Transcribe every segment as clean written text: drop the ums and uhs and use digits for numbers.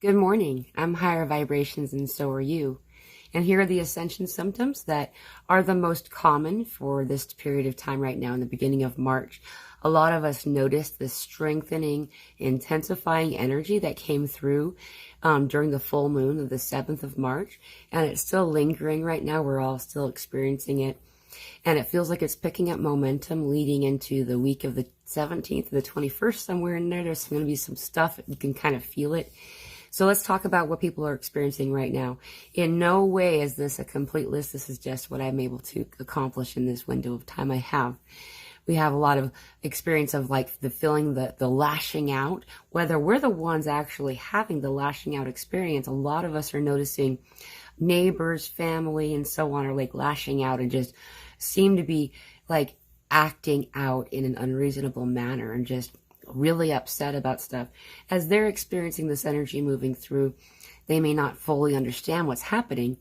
Good morning. I'm higher vibrations and so are you. And here are the Ascension symptoms that are the most common for this period of time right now in the beginning of March. A lot of us noticed the strengthening, intensifying energy that came through during the full moon of the 7th of March. And it's still lingering right now. We're all still experiencing it. And it feels like it's picking up momentum leading into the week of the 17th, the 21st, somewhere in there. There's going to be some stuff. You can kind of feel it. So let's talk about what people are experiencing right now. In no way is this a complete list. This is just what I'm able to accomplish in this window of time I have. We have a lot of experience of like the feeling, the lashing out, whether we're the ones actually having the lashing out experience. A lot of us are noticing neighbors, family, and so on are like lashing out and just seem to be like acting out in an unreasonable manner and just really upset about stuff. As they're experiencing this energy moving through, they may not fully understand what's happening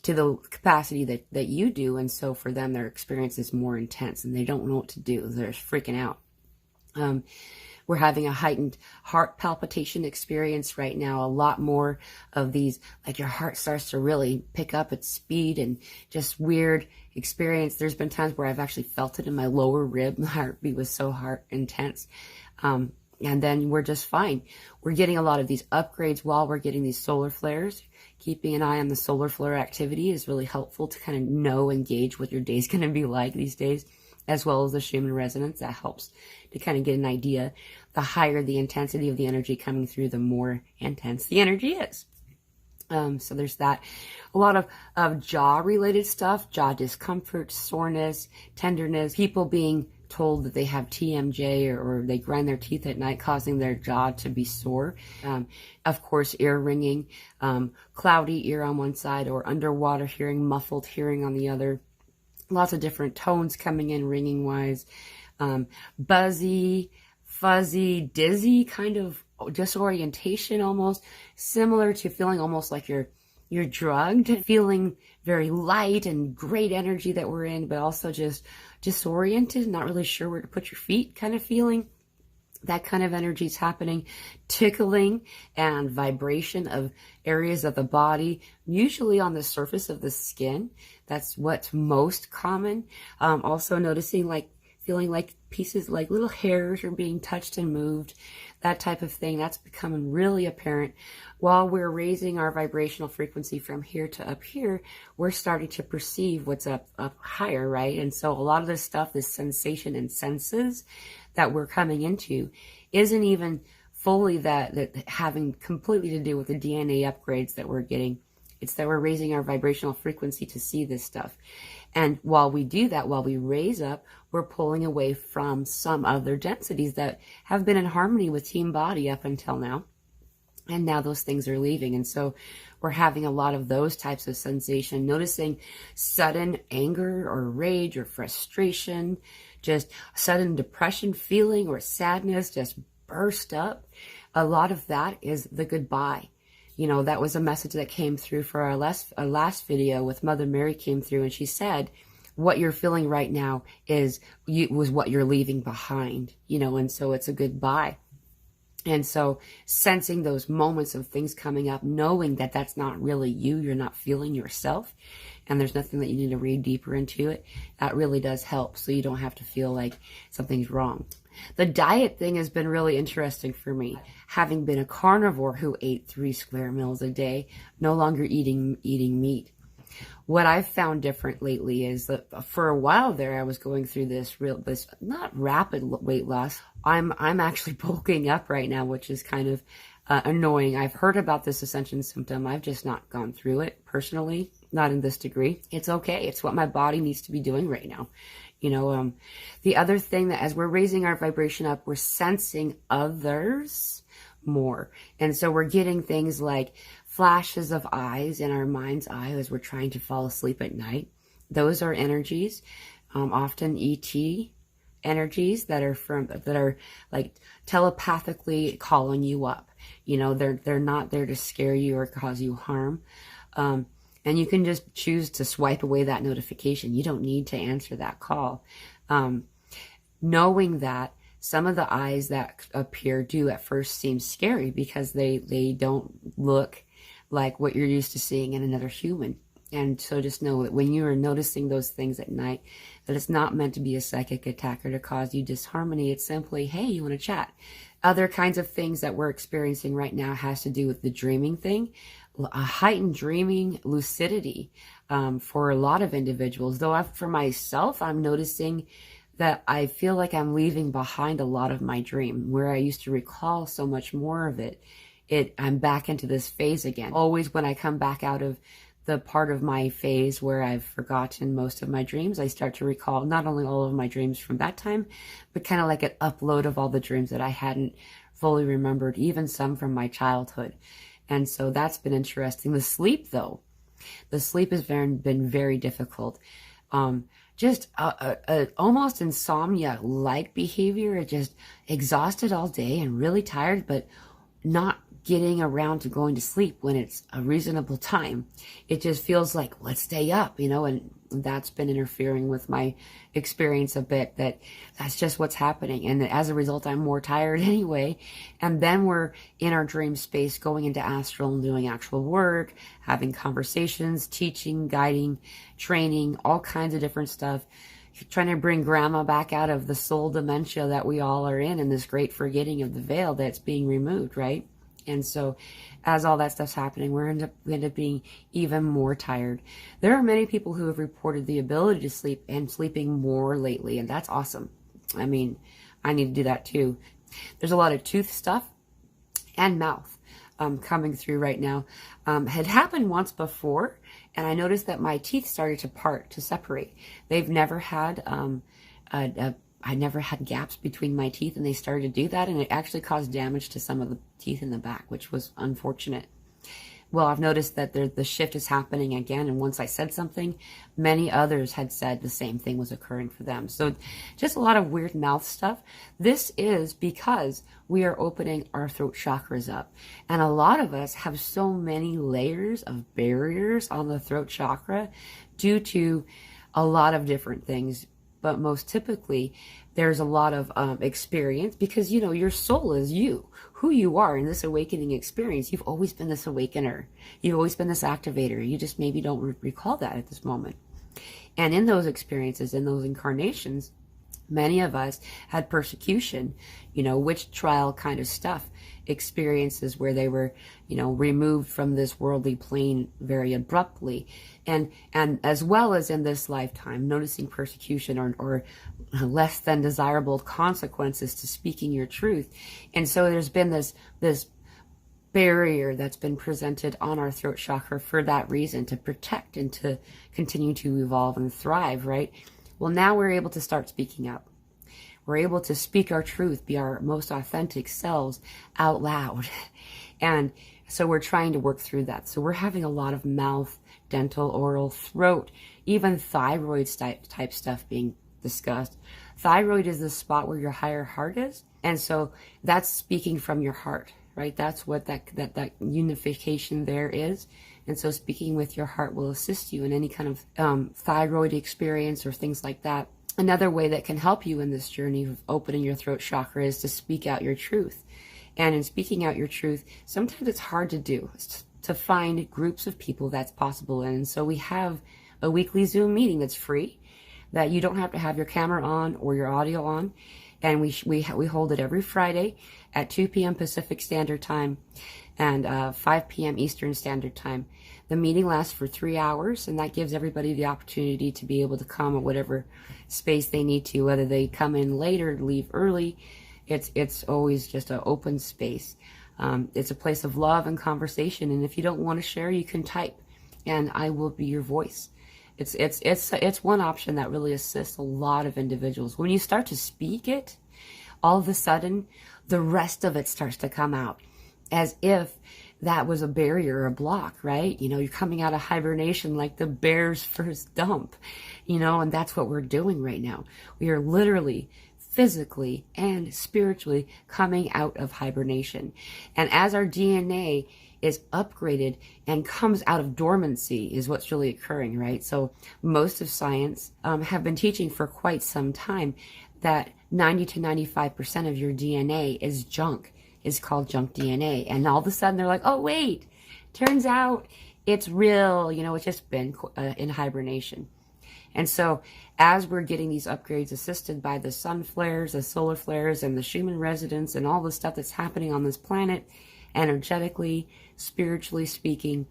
to the capacity that you do. And so for them, their experience is more intense and they don't know what to do. They're freaking out. We're having a heightened heart palpitation experience right now. A lot more of these, like your heart starts to really pick up its speed and just weird experience. There's been times where I've actually felt it in my lower rib. My heartbeat was so intense. And then we're just fine. We're getting a lot of these upgrades while we're getting these solar flares. Keeping an eye on the solar flare activity is really helpful to kind of know and gauge what your day's going to be like these days, as well as the Schumann resonance. That helps to kind of get an idea. The higher the intensity of the energy coming through, the more intense the energy is. So there's that. A lot of jaw-related stuff, jaw discomfort, soreness, tenderness, people being told that they have TMJ or they grind their teeth at night, causing their jaw to be sore. Of course, ear ringing, cloudy ear on one side or underwater hearing, muffled hearing on the other. Lots of different tones coming in ringing-wise. Buzzy, fuzzy, dizzy kind of disorientation almost, similar to feeling almost like you're drugged, feeling very light and great energy that we're in, but also just disoriented, not really sure where to put your feet kind of feeling. That kind of energy is happening. Tickling and vibration of areas of the body, usually on the surface of the skin. That's what's most common. Also noticing feeling like pieces, like little hairs are being touched and moved, that type of thing. That's becoming really apparent. While we're raising our vibrational frequency from here to up here, we're starting to perceive what's up higher, right? And so a lot of this stuff, this sensation and senses that we're coming into isn't even fully that having completely to do with the DNA upgrades that we're getting. It's that we're raising our vibrational frequency to see this stuff. And while we do that, while we raise up, we're pulling away from some other densities that have been in harmony with team body up until now. And now those things are leaving. And so we're having a lot of those types of sensation, noticing sudden anger or rage or frustration, just sudden depression feeling or sadness just burst up. A lot of that is the goodbye. You know, that was a message that came through for our last video with Mother Mary came through, and she said, what you're feeling right now was what you're leaving behind, you know, and so it's a goodbye. And so sensing those moments of things coming up, knowing that that's not really you, you're not feeling yourself, and there's nothing that you need to read deeper into it, that really does help so you don't have to feel like something's wrong. The diet thing has been really interesting for me. Having been a carnivore who ate 3 square meals a day, no longer eating meat. What I've found different lately is that for a while there, I was going through this not rapid weight loss. I'm actually bulking up right now, which is kind of annoying. I've heard about this Ascension symptom. I've just not gone through it personally, not in this degree. It's okay. It's what my body needs to be doing right now. You know, the other thing that as we're raising our vibration up, we're sensing others more. And so we're getting things like flashes of eyes in our mind's eye as we're trying to fall asleep at night. Those are energies, often ET energies that are like telepathically calling you up. You know, they're not there to scare you or cause you harm. And you can just choose to swipe away that notification. You don't need to answer that call. Knowing that some of the eyes that appear do at first seem scary because they don't look like what you're used to seeing in another human. And so just know that when you are noticing those things at night, that it's not meant to be a psychic attack or to cause you disharmony. It's simply, hey, you want to chat. Other kinds of things that we're experiencing right now has to do with the dreaming thing, a heightened dreaming lucidity for a lot of individuals. Though for myself, I'm noticing that I feel like I'm leaving behind a lot of my dream, where I used to recall so much more of it. I'm back into this phase again. Always when I come back out of the part of my phase where I've forgotten most of my dreams, I start to recall not only all of my dreams from that time, but kind of like an upload of all the dreams that I hadn't fully remembered, even some from my childhood. And so that's been interesting. The sleep, though, the sleep has been very difficult. Just almost insomnia-like behavior, just exhausted all day and really tired, but not getting around to going to sleep when it's a reasonable time. It just feels like, let's stay up, and that's been interfering with my experience a bit. That's just what's happening. And as a result, I'm more tired anyway. And then we're in our dream space, going into astral and doing actual work, having conversations, teaching, guiding, training, all kinds of different stuff. Trying to bring grandma back out of the soul dementia that we all are in this great forgetting of the veil that's being removed, right? And so as all that stuff's happening, we end up being even more tired. There are many people who have reported the ability to sleep and sleeping more lately, and that's awesome. I mean, I need to do that too. There's a lot of tooth stuff and mouth coming through right now. Had happened once before, and I noticed that my teeth started to separate. They've never had I never had gaps between my teeth, and they started to do that, and it actually caused damage to some of the teeth in the back, which was unfortunate. Well, I've noticed that the shift is happening again, and once I said something, many others had said the same thing was occurring for them. So just a lot of weird mouth stuff. This is because we are opening our throat chakras up, and a lot of us have so many layers of barriers on the throat chakra due to a lot of different things. But most typically, there's a lot of experience because, your soul is you, who you are in this awakening experience. You've always been this awakener. You've always been this activator. You just maybe don't recall that at this moment. And in those experiences, in those incarnations, many of us had persecution, witch trial kind of stuff, experiences where they were, removed from this worldly plane very abruptly. And as well as in this lifetime, noticing persecution or less than desirable consequences to speaking your truth. And so there's been this barrier that's been presented on our throat chakra for that reason, to protect and to continue to evolve and thrive, right? Well, now we're able to start speaking up. We're able to speak our truth, be our most authentic selves out loud. And so we're trying to work through that. So we're having a lot of mouth, dental, oral, throat, even thyroid type stuff being discussed. Thyroid is the spot where your higher heart is. And so that's speaking from your heart, right? That's what that unification there is. And so speaking with your heart will assist you in any kind of thyroid experience or things like that. Another way that can help you in this journey of opening your throat chakra is to speak out your truth. And in speaking out your truth, sometimes it's hard to do, to find groups of people that's possible in. And so we have a weekly Zoom meeting that's free, that you don't have to have your camera on or your audio on. And we hold it every Friday at 2 p.m. Pacific Standard Time and 5 p.m. Eastern Standard Time. The meeting lasts for 3 hours, and that gives everybody the opportunity to be able to come at whatever space they need to, whether they come in late or leave early. It's always just an open space. It's a place of love and conversation, and if you don't want to share, you can type, and I will be your voice. It's one option that really assists a lot of individuals. When you start to speak it, all of a sudden, the rest of it starts to come out, as if that was a barrier or a block, right? You're coming out of hibernation like the bear's first dump, and that's what we're doing right now. We are literally, physically, and spiritually coming out of hibernation. And as our DNA is upgraded and comes out of dormancy is what's really occurring, right? So most of science have been teaching for quite some time that 90 to 95% of your DNA is junk, is called junk DNA. And all of a sudden they're like, oh, wait, turns out it's real. You know, it's just been in hibernation. And so as we're getting these upgrades assisted by the sun flares, the solar flares, and the Schumann resonance, and all the stuff that's happening on this planet, energetically, spiritually speaking,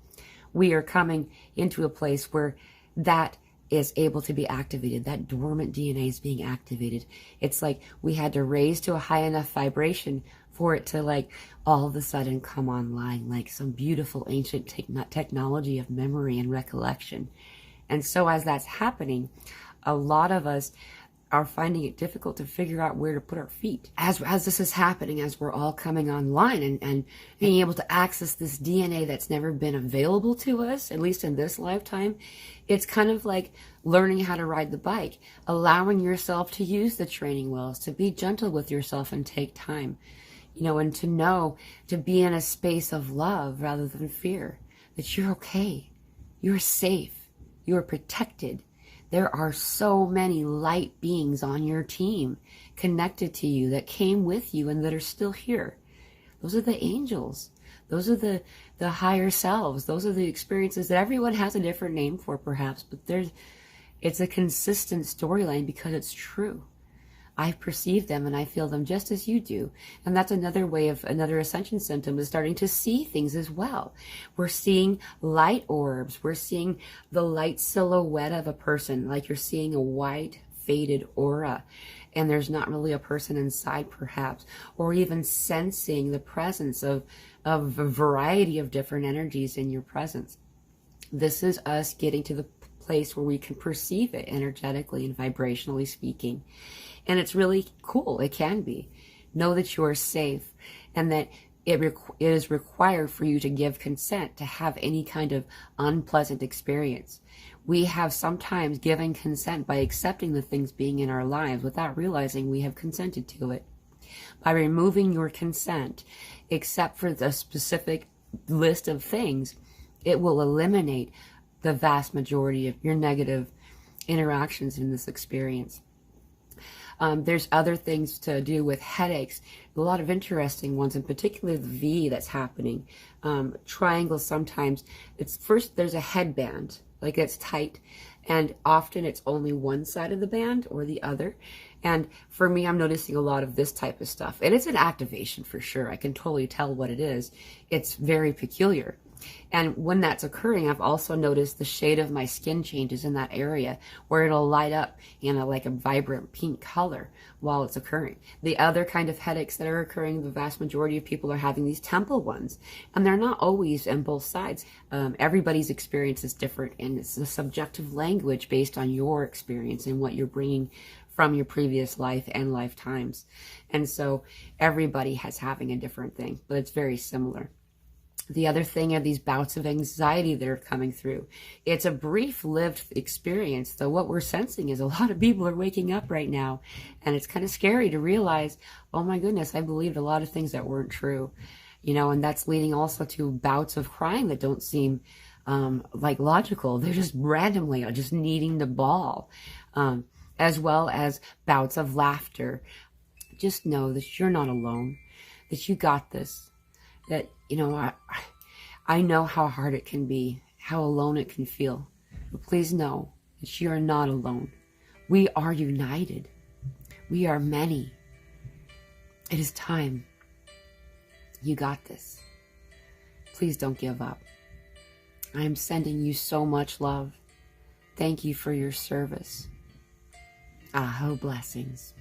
we are coming into a place where that is able to be activated. That dormant DNA is being activated. It's like we had to raise to a high enough vibration for it to like all of a sudden come online, like some beautiful ancient technology of memory and recollection. And so as that's happening, a lot of us are finding it difficult to figure out where to put our feet. As this is happening, as we're all coming online and being able to access this DNA that's never been available to us, at least in this lifetime, it's kind of like learning how to ride the bike, allowing yourself to use the training wheels, to be gentle with yourself and take time, you know, and to be in a space of love rather than fear, that you're okay, you're safe, you're protected. There are so many light beings on your team connected to you that came with you and that are still here. Those are the angels. Those are the higher selves. Those are the experiences that everyone has a different name for, perhaps, but it's a consistent storyline because it's true. I perceive them and I feel them just as you do. And that's another way of another ascension symptom, is starting to see things as well. We're seeing light orbs. We're seeing the light silhouette of a person, like you're seeing a white faded aura. And there's not really a person inside, perhaps, or even sensing the presence of a variety of different energies in your presence. This is us getting to the place where we can perceive it energetically and vibrationally speaking. And it's really cool. It can be. Know that you are safe and that it is required for you to give consent to have any kind of unpleasant experience. We have sometimes given consent by accepting the things being in our lives without realizing we have consented to it. By removing your consent, except for the specific list of things, it will eliminate the vast majority of your negative interactions in this experience. There's other things to do with headaches, a lot of interesting ones, in particular the V that's happening. Triangles sometimes, there's a headband, like it's tight, and often it's only one side of the band or the other. And for me, I'm noticing a lot of this type of stuff. And it's an activation for sure. I can totally tell what it is. It's very peculiar. And when that's occurring, I've also noticed the shade of my skin changes in that area, where it'll light up in like a vibrant pink color while it's occurring. The other kind of headaches that are occurring, the vast majority of people are having these temple ones, and they're not always on both sides. Everybody's experience is different, and it's a subjective language based on your experience and what you're bringing from your previous life and lifetimes. And so everybody has having a different thing, but it's very similar. The other thing are these bouts of anxiety that are coming through. It's a brief lived experience, though what we're sensing is a lot of people are waking up right now. And it's kind of scary to realize, oh my goodness, I believed a lot of things that weren't true. You know, and that's leading also to bouts of crying that don't seem like logical. They're just randomly just needing to bawl. As well as bouts of laughter. Just know that you're not alone, that you got this. That, you know, I know how hard it can be, how alone it can feel. But please know that you are not alone. We are united. We are many. It is time. You got this. Please don't give up. I am sending you so much love. Thank you for your service. Aho blessings.